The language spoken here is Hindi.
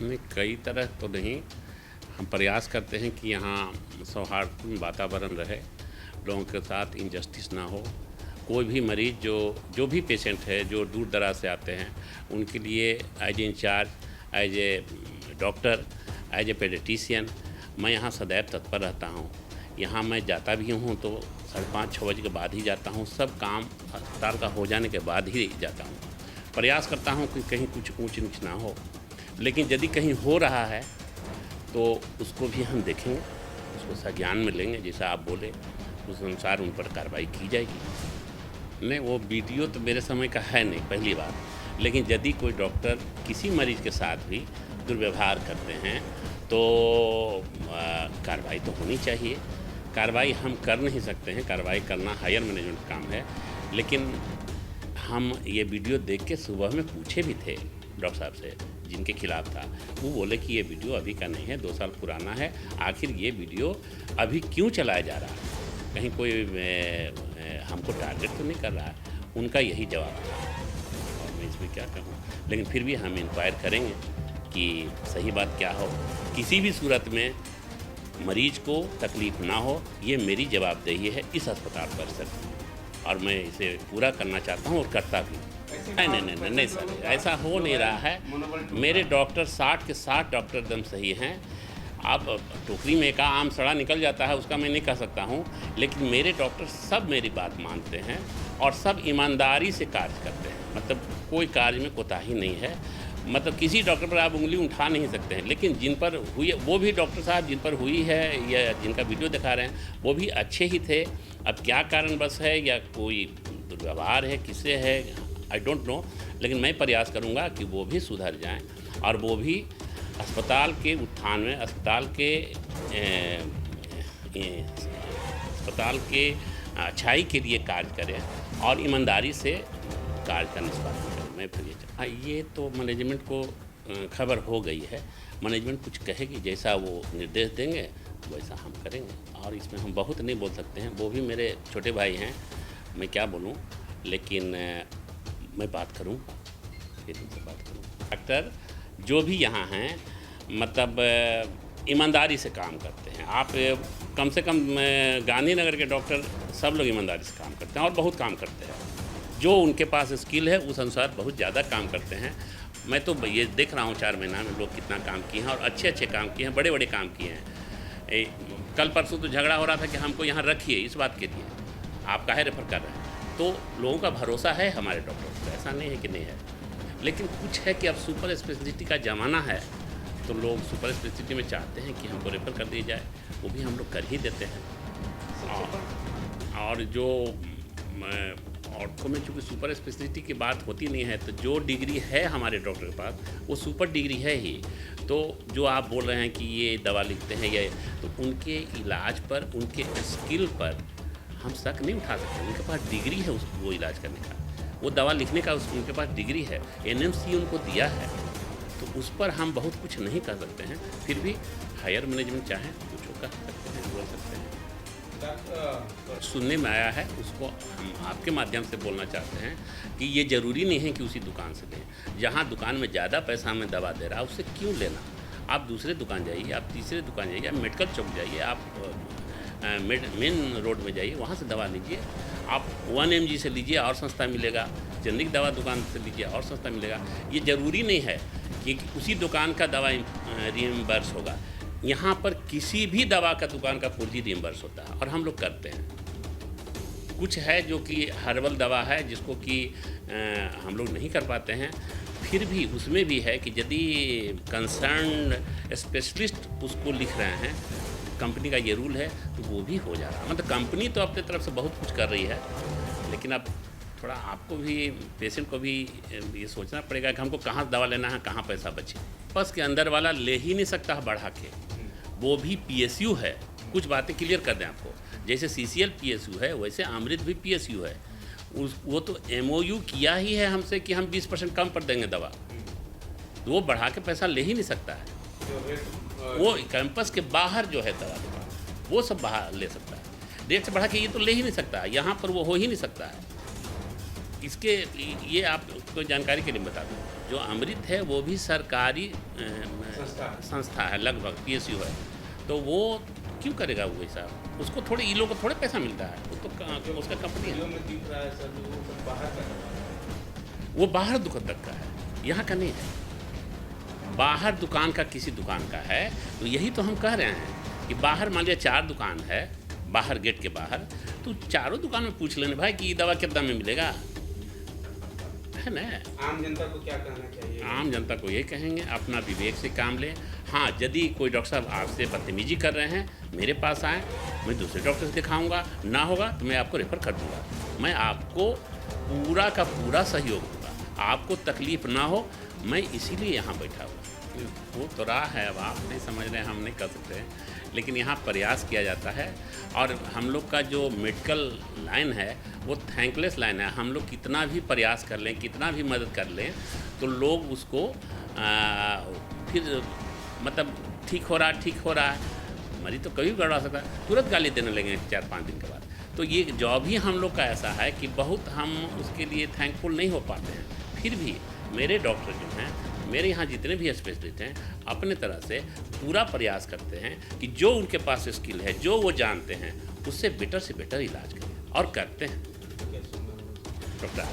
नहीं, कई तरह तो नहीं। हम प्रयास करते हैं कि यहाँ सौहार्दपूर्ण वातावरण रहे, लोगों के साथ इनजस्टिस ना हो। कोई भी मरीज़ जो भी पेशेंट है जो दूर दराज से आते हैं, उनके लिए as a in charge, as a doctor, as a paediatrician मैं यहाँ सदैव तत्पर रहता हूँ। यहाँ मैं जाता भी हूँ तो 5:30-6 बजे के बाद ही जाता हूँ। सब काम अस्पताल का हो जाने के बाद ही जाता हूँ। प्रयास करता हूँ कि कहीं कुछ ऊंच नीच ना हो, लेकिन यदि कहीं हो रहा है तो उसको भी हम देखेंगे, उसको संज्ञान में लेंगे। जैसा आप बोले उस अनुसार उन पर कार्रवाई की जाएगी। नहीं, वो वीडियो तो मेरे समय का है नहीं, पहली बार। लेकिन यदि कोई डॉक्टर किसी मरीज़ के साथ भी दुर्व्यवहार करते हैं तो कार्रवाई तो होनी चाहिए। कार्रवाई हम कर नहीं सकते हैं, कार्रवाई करना हायर मैनेजमेंट का काम है। लेकिन हम ये वीडियो देख के सुबह में पूछे भी थे डॉक्टर साहब से जिनके खिलाफ था। वो बोले कि ये वीडियो अभी का नहीं है, 2 साल पुराना है। आखिर ये वीडियो अभी क्यों चलाया जा रहा है? कहीं कोई हमको टारगेट तो नहीं कर रहा है? उनका यही जवाब था और मैं इसमें क्या कहूँ। लेकिन फिर भी हम इंक्वायर करेंगे कि सही बात क्या हो। किसी भी सूरत में मरीज को तकलीफ़ ना हो, ये मेरी जवाबदेही है इस अस्पताल परिसर की, और मैं इसे पूरा करना चाहता हूँ और करता भी। नहीं सर, ऐसा हो नहीं रहा है। मेरे डॉक्टर 60 के 60 डॉक्टर एकदम सही हैं। अब टोकरी में का आम सड़ा निकल जाता है, उसका मैं नहीं कह सकता हूँ, लेकिन मेरे डॉक्टर सब मेरी बात मानते हैं और सब ईमानदारी से कार्य करते हैं। मतलब कोई कार्य में कोताही नहीं है। मतलब किसी डॉक्टर पर आप उंगली उठा नहीं सकते हैं, लेकिन जिन पर हुई है वो भी डॉक्टर साहब जिन पर हुई है या जिनका वीडियो दिखा रहे हैं वो भी अच्छे ही थे। अब क्या कारणवश है या कोई दुर्व्यवहार है, किससे है, आई डोंट नो। लेकिन मैं प्रयास करूंगा कि वो भी सुधर जाएं और वो भी अस्पताल के उत्थान में, अस्पताल के अच्छाई के लिए कार्य करें और ईमानदारी से कार्य करने से बात करें। मैं फिर ये तो मैनेजमेंट को खबर हो गई है। मैनेजमेंट कुछ कहेगी, जैसा वो निर्देश देंगे वैसा हम करेंगे। और इसमें हम बहुत नहीं बोल सकते हैं, वो भी मेरे छोटे भाई हैं, मैं क्या बोलूं। लेकिन मैं बात करूं, फिर उनसे बात करूं। डॉक्टर जो भी यहाँ हैं मतलब ईमानदारी से काम करते हैं। आप कम से कम गांधीनगर के डॉक्टर सब लोग ईमानदारी से काम करते हैं और बहुत काम करते हैं। जो उनके पास स्किल है उस अनुसार बहुत ज़्यादा काम करते हैं। मैं तो ये देख रहा हूँ 4 महीना में लोग कितना काम किए हैं और अच्छे अच्छे काम किए हैं, बड़े बड़े काम किए हैं। कल परसों तो झगड़ा हो रहा था कि हमको यहाँ रखिए इस बात के लिए, आप काहे रेफर कर रहे हैं। तो लोगों का भरोसा है हमारे डॉक्टर्स पर, ऐसा नहीं है कि नहीं है। लेकिन कुछ है कि अब सुपर स्पेशलिटी का ज़माना है तो लोग सुपर स्पेशलिटी में चाहते हैं कि हमको रेफर कर दिया जाए, वो भी हम लोग कर ही देते हैं। और जो ऑर्थो में चूँकि सुपर स्पेशलिटी की बात होती नहीं है, तो जो डिग्री है हमारे डॉक्टर के पास वो सुपर डिग्री है ही। तो जो आप बोल रहे हैं कि ये दवा लिखते हैं या, तो उनके इलाज पर, उनके स्किल पर हम शक नहीं उठा सकते। उनके पास डिग्री है वो इलाज करने का, वो दवा लिखने का उनके पास डिग्री है, NMC उनको दिया है। तो उस पर हम बहुत कुछ नहीं कर सकते हैं। फिर भी हायर मैनेजमेंट चाहें कुछ कर सकते हैं, बोल सकते हैं। सुनने में आया है, उसको हम आपके माध्यम से बोलना चाहते हैं कि ये ज़रूरी नहीं है कि उसी दुकान से लें। जहाँ दुकान में ज़्यादा पैसा हमें दवा दे रहा है उससे क्यों लेना। आप दूसरे दुकान जाइए, आप तीसरे दुकान जाइए, आप मेडिकल चौक जाइए, आप मेन रोड में जाइए, वहाँ से दवा लीजिए। आप 1 mg से लीजिए और सस्ता मिलेगा, जेनरिक दवा दुकान से लीजिए और सस्ता मिलेगा। ये ज़रूरी नहीं है कि उसी दुकान का दवा रिइम्बर्स होगा। यहाँ पर किसी भी दवा का दुकान का फुर्जी रिइम्बर्स होता है और हम लोग करते हैं। कुछ है जो कि हर्बल दवा है जिसको कि हम लोग नहीं कर पाते हैं, फिर भी उसमें भी है कि यदि कंसर्न स्पेशलिस्ट उसको लिख रहे हैं, कंपनी का ये रूल है, तो वो भी हो जा रहा है। मतलब कंपनी तो अपने तरफ से बहुत कुछ कर रही है, लेकिन अब थोड़ा आपको भी, पेशेंट को भी ये सोचना पड़ेगा कि हमको कहाँ दवा लेना है, कहाँ पैसा बचे। बस के अंदर वाला ले ही नहीं सकता है बढ़ा के, वो भी PSU है। कुछ बातें क्लियर कर दें आपको, जैसे CCL PSU है वैसे अमृत भी PSU है। वो तो MOU किया ही है हमसे कि हम 20% कम पर देंगे दवा, तो वो बढ़ा के पैसा ले ही नहीं सकता है। वो कैंपस के बाहर जो है दवा दुकान वो सब बाहर ले सकता है, रेट से बढ़ा के ये तो ले ही नहीं सकता, यहाँ पर वो हो ही नहीं सकता है। इसके ये आपको जानकारी के लिए बता दूं, जो अमृत है वो भी सरकारी संस्था है, लगभग पीएसयू है, तो वो क्यों करेगा वो हिसाब? उसको थोड़े इन लोगों को थोड़े पैसा मिलता है, वो तो उसका कंपनी है। वो बाहर दुकान तक का है, यहाँ का नहीं है। बाहर दुकान का किसी दुकान का है, तो यही तो हम कह रहे हैं कि बाहर मान लिया 4 दुकान है, बाहर गेट के बाहर, तो चारों दुकान में पूछ लेने भाई कि ये दवा कितना में मिलेगा, है ना। आम जनता को क्या कहना चाहिए? आम जनता को ये कहेंगे अपना विवेक से काम लें। हाँ, यदि कोई डॉक्टर साहब आपसे बदतमीजी कर रहे हैं, मेरे पास आएँ, मैं दूसरे डॉक्टर से दिखाऊंगा, ना होगा तो मैं आपको रेफर कर दूंगा। मैं आपको पूरा का पूरा सहयोग दूंगा, आपको तकलीफ ना हो, मैं इसीलिए यहाँ बैठा हुआ। वो तो रहा है, अब आप नहीं समझ रहे हैं, हम नहीं कर सकते हैं, लेकिन यहाँ प्रयास किया जाता है। और हम लोग का जो मेडिकल लाइन है वो थैंकलेस लाइन है। हम लोग कितना भी प्रयास कर लें, कितना भी मदद कर लें, तो लोग उसको फिर मतलब ठीक हो रहा है, मरीज तो कभी भी गड़बड़ा सकता है, तुरंत गाली देने लगेंगे 4-5 दिन के बाद। तो ये जॉब ही हम लोग का ऐसा है कि बहुत हम उसके लिए थैंकफुल नहीं हो पाते हैं। फिर भी मेरे डॉक्टर जो हैं, मेरे यहाँ जितने भी स्पेशलिस्ट हैं, अपने तरह से पूरा प्रयास करते हैं कि जो उनके पास स्किल है, जो वो जानते हैं, उससे बेटर से बेटर इलाज करें, और करते हैं। डॉक्टर